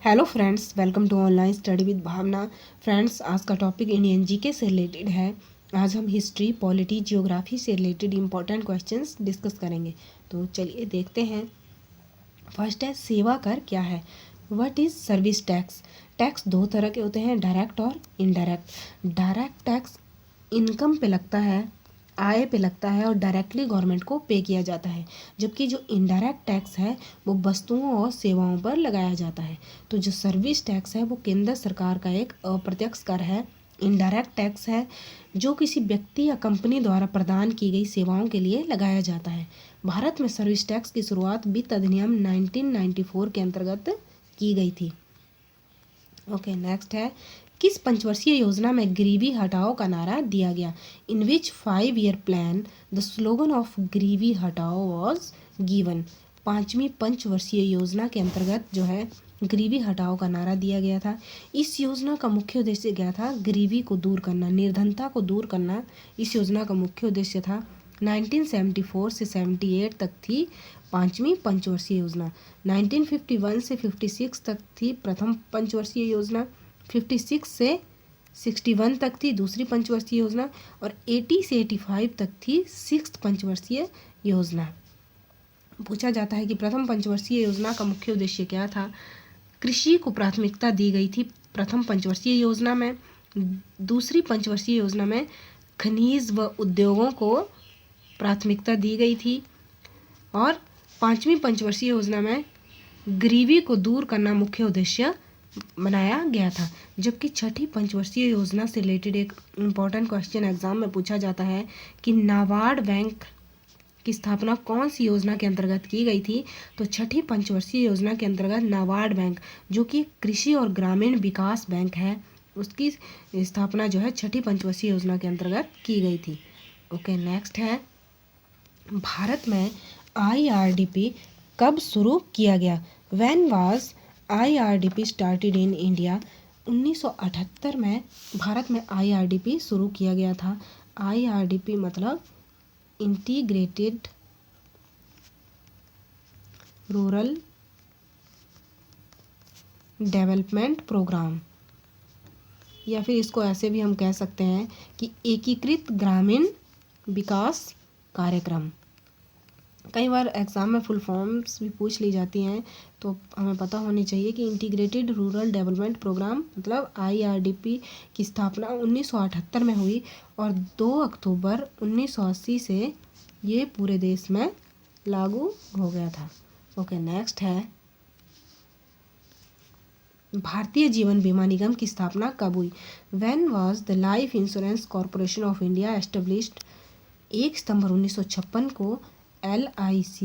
Hello friends, welcome to online study with Bhavna. Friends, आज का topic Indian GK से related है। आज हम हिस्ट्री, पॉलिटी, जियोग्राफी से रिलेटेड इंपॉर्टेंट क्वेश्चंस डिस्कस करेंगे। तो चलिए देखते हैं। फर्स्ट है, सेवा कर क्या है। What is service tax. Tax दो तरह के होते हैं, डायरेक्ट और इनडायरेक्ट। डायरेक्ट टैक्स इनकम पे लगता है, आय पे लगता है और डायरेक्टली गवर्नमेंट को पे किया जाता है। जबकि जो इनडायरेक्ट टैक्स है वो वस्तुओं और सेवाओं पर लगाया जाता है। तो जो सर्विस टैक्स है वो केंद्र सरकार का एक अप्रत्यक्ष कर है। इनडायरेक्ट टैक्स है जो किसी व्यक्ति या कंपनी द्वारा प्रदान की गई सेवाओं के लिए लगाया जाता है। भारत में सर्विस टैक्स की शुरुआत वित्त अधिनियम 1994 के अंतर्गत की गई थी। ओके, नेक्स्ट है, किस पंचवर्षीय योजना में गरीबी हटाओ का नारा दिया गया। इन विच 5 year plan the slogan of गरीबी हटाओ वॉज गिवन। पांचवी पंचवर्षीय योजना के अंतर्गत जो है गरीबी हटाओ का नारा दिया गया था। इस योजना का मुख्य उद्देश्य क्या था? गरीबी को दूर करना, निर्धनता को दूर करना इस योजना का मुख्य उद्देश्य था। 1974 से 78 तक थी पांचवी पंचवर्षीय योजना। 1951 से 56 तक थी प्रथम पंचवर्षीय योजना। 56 से 61 तक थी दूसरी पंचवर्षीय योजना और 80 से 85 तक थी सिक्स्थ पंचवर्षीय योजना। पूछा जाता है कि प्रथम पंचवर्षीय योजना का मुख्य उद्देश्य क्या था। कृषि को प्राथमिकता दी गई थी प्रथम पंचवर्षीय योजना में। दूसरी पंचवर्षीय योजना में खनिज व उद्योगों को प्राथमिकता दी गई थी और पांचवी पंचवर्षीय योजना में गरीबी को दूर करना मुख्य उद्देश्य बनाया गया था। जबकि छठी पंचवर्षीय योजना से रिलेटेड एक इम्पॉर्टेंट क्वेश्चन एग्जाम में पूछा जाता है कि नाबार्ड बैंक की स्थापना कौन सी योजना के अंतर्गत की गई थी। तो छठी पंचवर्षीय योजना के अंतर्गत नाबार्ड बैंक, जो कि कृषि और ग्रामीण विकास बैंक है, उसकी स्थापना जो है छठी पंचवर्षीय योजना के अंतर्गत की गई थी। ओके, नेक्स्ट है, भारत में IRDP कब शुरू किया गया। When was IRDP started in India. 1978 में भारत में IRDP शुरू किया गया था। IRDP मतलब इंटीग्रेटेड रूरल डेवलपमेंट प्रोग्राम, या फिर इसको ऐसे भी हम कह सकते हैं कि एकीकृत ग्रामीण विकास कार्यक्रम। कई बार एग्ज़ाम में फुल फॉर्म्स भी पूछ ली जाती हैं, तो हमें पता होनी चाहिए कि इंटीग्रेटेड रूरल डेवलपमेंट प्रोग्राम मतलब IRDP की स्थापना 1978 में हुई और 2 अक्टूबर 1980 से ये पूरे देश में लागू हो गया था। ओके, नेक्स्ट है, भारतीय जीवन बीमा निगम की स्थापना कब हुई। When was the life insurance corporation of India established. 1 सितंबर 1956 को LIC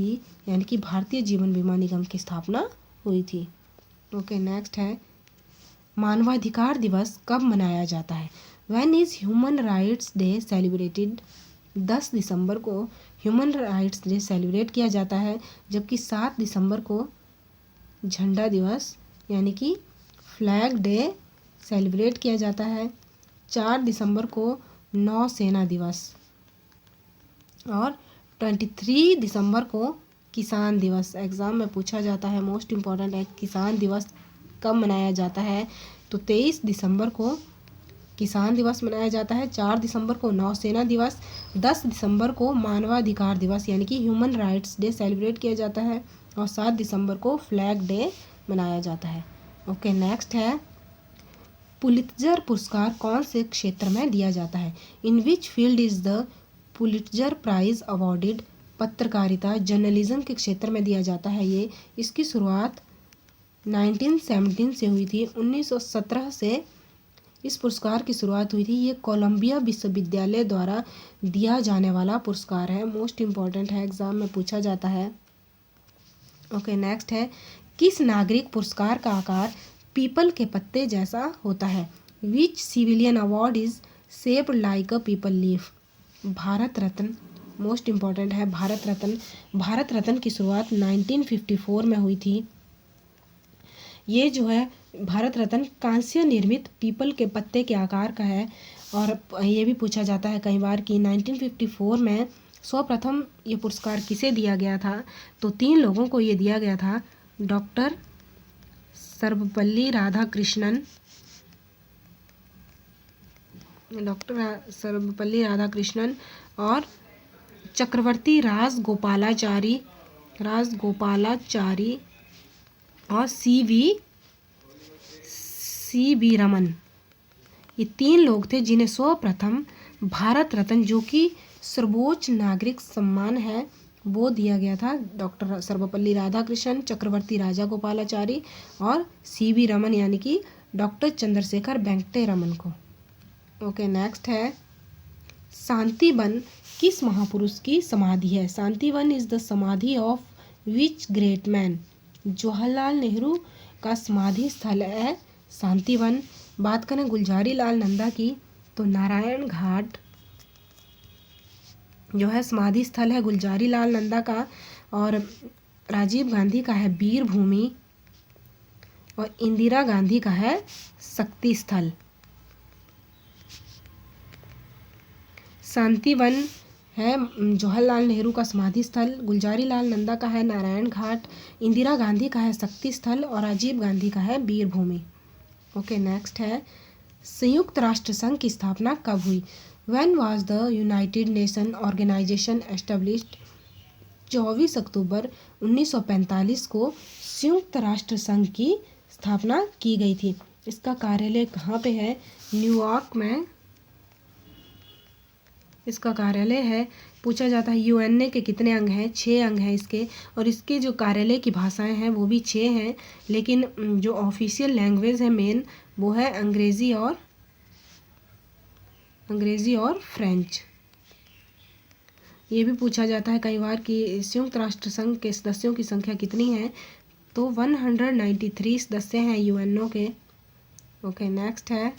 यानी कि भारतीय जीवन बीमा निगम की स्थापना हुई थी। ओके, नेक्स्ट है, मानवाधिकार दिवस कब मनाया जाता है। When is human rights day celebrated. 10 दिसंबर को ह्यूमन राइट्स डे सेलिब्रेट किया जाता है, जबकि 7 दिसंबर को झंडा दिवस यानी कि फ्लैग डे सेलिब्रेट किया जाता है। 4 दिसंबर को नौसेना दिवस और 23 दिसंबर को किसान दिवस। एग्ज़ाम में पूछा जाता है, मोस्ट इम्पॉर्टेंट है, किसान दिवस कब मनाया जाता है। तो 23 दिसंबर को किसान दिवस मनाया जाता है, 4 दिसंबर को नौसेना दिवस, 10 दिसंबर को मानवाधिकार दिवस यानी कि ह्यूमन राइट्स डे सेलिब्रेट किया जाता है और 7 दिसंबर को फ्लैग डे मनाया जाता है। ओके, नेक्स्ट है, पुलित्जर पुरस्कार कौन से क्षेत्र में दिया जाता है। In which field is the Pulitzer prize awarded. पत्रकारिता, जर्नलिज्म के क्षेत्र में दिया जाता है ये। इसकी शुरुआत 1917 से हुई थी। 1917 से इस पुरस्कार की शुरुआत हुई थी। ये कोलंबिया विश्वविद्यालय द्वारा दिया जाने वाला पुरस्कार है, मोस्ट इम्पॉर्टेंट है, एग्जाम में पूछा जाता है। ओके, नेक्स्ट है, किस नागरिक पुरस्कार का आकार पीपल के पत्ते जैसा होता है। Which civilian award is shaped like a peepal leaf. Bharat Ratna, most important है, भारत रत्न। भारत रत्न की शुरुआत 1954 में हुई थी। ये जो है भारत रत्न कांस्य निर्मित पीपल के पत्ते के आकार का है। और ये भी पूछा जाता है कई बार कि 1954 में सर्वप्रथम ये पुरस्कार किसे दिया गया था। तो 3 लोगों को ये दिया गया था, डॉक्टर सर्वपल्ली राधाकृष्णन, डॉक्टर सर्वपल्ली राधाकृष्णन और चक्रवर्ती राजगोपालाचारी और सी वी रमन, ये 3 लोग थे जिन्हें सर्वप्रथम भारत रत्न, जो कि सर्वोच्च नागरिक सम्मान है, वो दिया गया था। डॉक्टर सर्वपल्ली राधाकृष्णन, चक्रवर्ती राजागोपालाचारी और सी.वी. रमन यानी कि डॉक्टर चंद्रशेखर वेंकटे रमन को। ओके, नेक्स्ट है शांतिवन किस महापुरुष की समाधि है? शांतिवन इज द समाधि of which great man? Jawaharlal Nehru का समाधि स्थल है शांतिवन। बात करें गुलजारी लाल नंदा की तो नारायण घाट जो है समाधि स्थल है गुलजारी लाल नंदा का, और राजीव गांधी का है वीर भूमि, और इंदिरा गांधी का है शक्ति स्थल। शांतिवन है जवाहरलाल नेहरू का समाधि स्थल, गुलजारी लाल नंदा का है नारायण घाट, इंदिरा गांधी का है शक्ति स्थल और राजीव गांधी का है वीर भूमि। ओके, नेक्स्ट है संयुक्त राष्ट्र संघ की स्थापना कब हुई? When was the United Nation Organization established? 24 अक्टूबर 1945 को संयुक्त राष्ट्र संघ की स्थापना की गई थी। इसका कार्यालय कहाँ पे है? न्यूयॉर्क में इसका कार्यालय है। पूछा जाता है यूएनए के कितने अंग हैं? 6 अंग हैं इसके, और इसके जो कार्यालय की भाषाएं हैं वो भी 6 हैं, लेकिन जो ऑफिशियल लैंग्वेज है मेन वो है अंग्रेज़ी और फ्रेंच। ये भी पूछा जाता है कई बार कि संयुक्त राष्ट्र संघ के सदस्यों की संख्या कितनी है, तो 193 सदस्य हैं यूएनओ के। ओके, नेक्स्ट है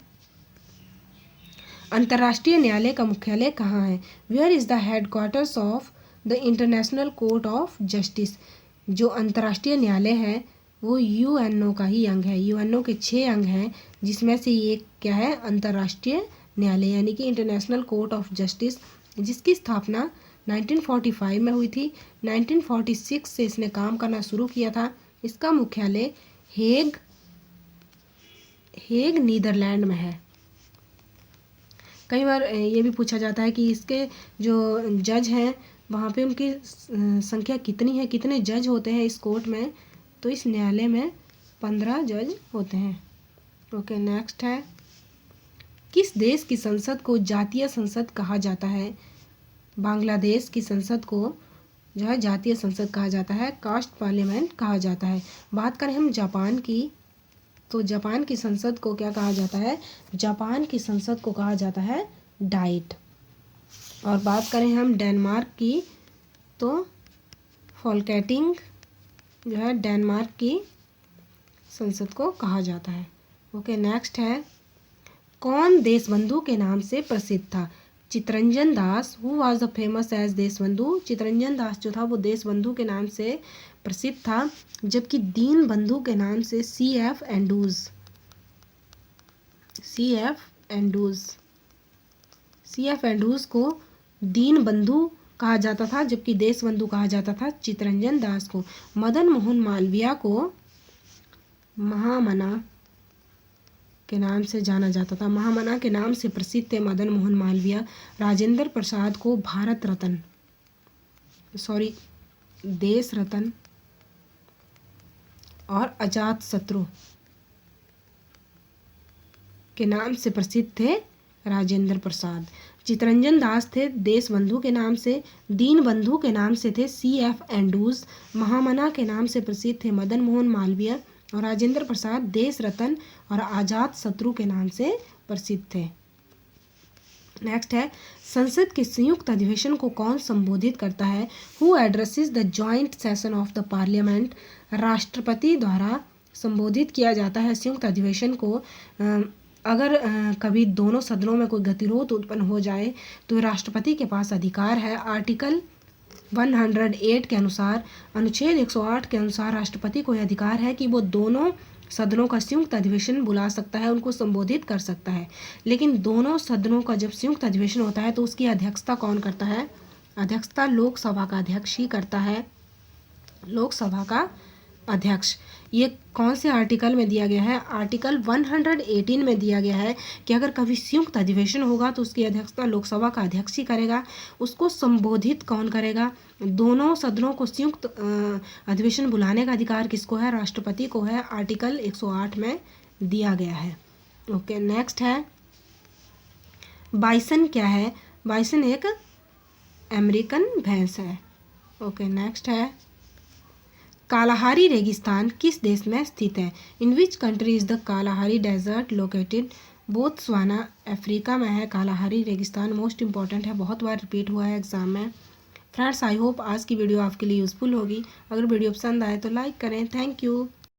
अंतर्राष्ट्रीय न्यायालय का मुख्यालय कहाँ है? Where is the headquarters of the International Court of Justice? जो अंतर्राष्ट्रीय न्यायालय है वो यूएनओ का ही अंग है। यूएनओ के 6 अंग हैं, जिसमें से ये क्या है? अंतर्राष्ट्रीय न्यायालय यानी कि इंटरनेशनल कोर्ट ऑफ जस्टिस, जिसकी स्थापना 1945 में हुई थी। 1946 से इसने काम करना शुरू किया था। इसका मुख्यालय हेग नीदरलैंड में है। कई बार ये भी पूछा जाता है कि इसके जो जज हैं वहाँ पे उनकी संख्या कितनी है, कितने जज होते हैं इस कोर्ट में? तो इस न्यायालय में 15 जज होते हैं। ओके, नेक्स्ट है किस देश की संसद को जातीय संसद कहा जाता है? बांग्लादेश की संसद को जो है जातीय संसद कहा जाता है, कास्ट पार्लियामेंट कहा जाता है। बात करें हम जापान की तो जापान की संसद को क्या कहा जाता है? जापान की संसद को कहा जाता है डाइट। और बात करें हम डेनमार्क की तो फोल्केटिंग जो है डेनमार्क की संसद को कहा जाता है। ओके, नेक्स्ट है कौन देशबंधु के नाम से प्रसिद्ध था? Chittaranjan Das. Who was the famous as Deshbandhu? Chittaranjan Das जो था वो देशबंधु के नाम से प्रसिद्ध था, जबकि दीन बंधु के नाम से C.F. एंड्रूज को दीन बंधु कहा जाता था, जबकि देशबंधु कहा जाता था चितरंजन दास को। मदन मोहन मालवीय को महामना के नाम से जाना जाता था। महामना के नाम से प्रसिद्ध थे मदन मोहन मालवीय। राजेंद्र प्रसाद को देश रत्न और अजात शत्रु के नाम से प्रसिद्ध थे राजेंद्र प्रसाद। चितरंजन दास थे देशबंधु के नाम से, दीन बंधु के नाम से थे C.F. एंड्रूज, महामना के नाम से प्रसिद्ध थे मदन मोहन मालवीय, और राजेंद्र प्रसाद देश रत्न और आजाद शत्रु के नाम से प्रसिद्ध थे। नेक्स्ट है संसद के संयुक्त अधिवेशन को कौन संबोधित करता है? Who addresses the joint session of the parliament? राष्ट्रपति द्वारा संबोधित किया जाता है संयुक्त अधिवेशन को। अगर कभी दोनों सदनों में कोई गतिरोध उत्पन्न हो जाए तो राष्ट्रपति के पास अधिकार है। आर्टिकल 108 के अनुसार, अनुच्छेद 108 के अनुसार राष्ट्रपति को यह अधिकार है कि वो दोनों सदनों का संयुक्त अधिवेशन बुला सकता है, उनको संबोधित कर सकता है। लेकिन दोनों सदनों का जब संयुक्त अधिवेशन होता है तो उसकी अध्यक्षता कौन करता है? अध्यक्षता लोकसभा का अध्यक्ष ही करता है। लोकसभा का अध्यक्ष ये कौन से आर्टिकल में दिया गया है? आर्टिकल 118 में दिया गया है कि अगर कभी संयुक्त अधिवेशन होगा तो उसकी अध्यक्षता लोकसभा का अध्यक्ष ही करेगा। उसको संबोधित कौन करेगा? दोनों सदनों को संयुक्त अधिवेशन बुलाने का अधिकार किसको है? राष्ट्रपति को है। आर्टिकल 108 में दिया गया है। ओके, नेक्स्ट है बाइसन क्या है? बाइसन एक अमेरिकन भैंस है। ओके, नेक्स्ट है कालाहारी रेगिस्तान किस देश में स्थित है? In which country is the Kalahari desert located? Botswana Africa में है कालाहारी रेगिस्तान। मोस्ट इंपॉर्टेंट है, बहुत बार रिपीट हुआ है एग्जाम में। फ्रेंड्स, आई होप आज की वीडियो आपके लिए यूज़फुल होगी। अगर वीडियो पसंद आए तो लाइक करें। Thank you.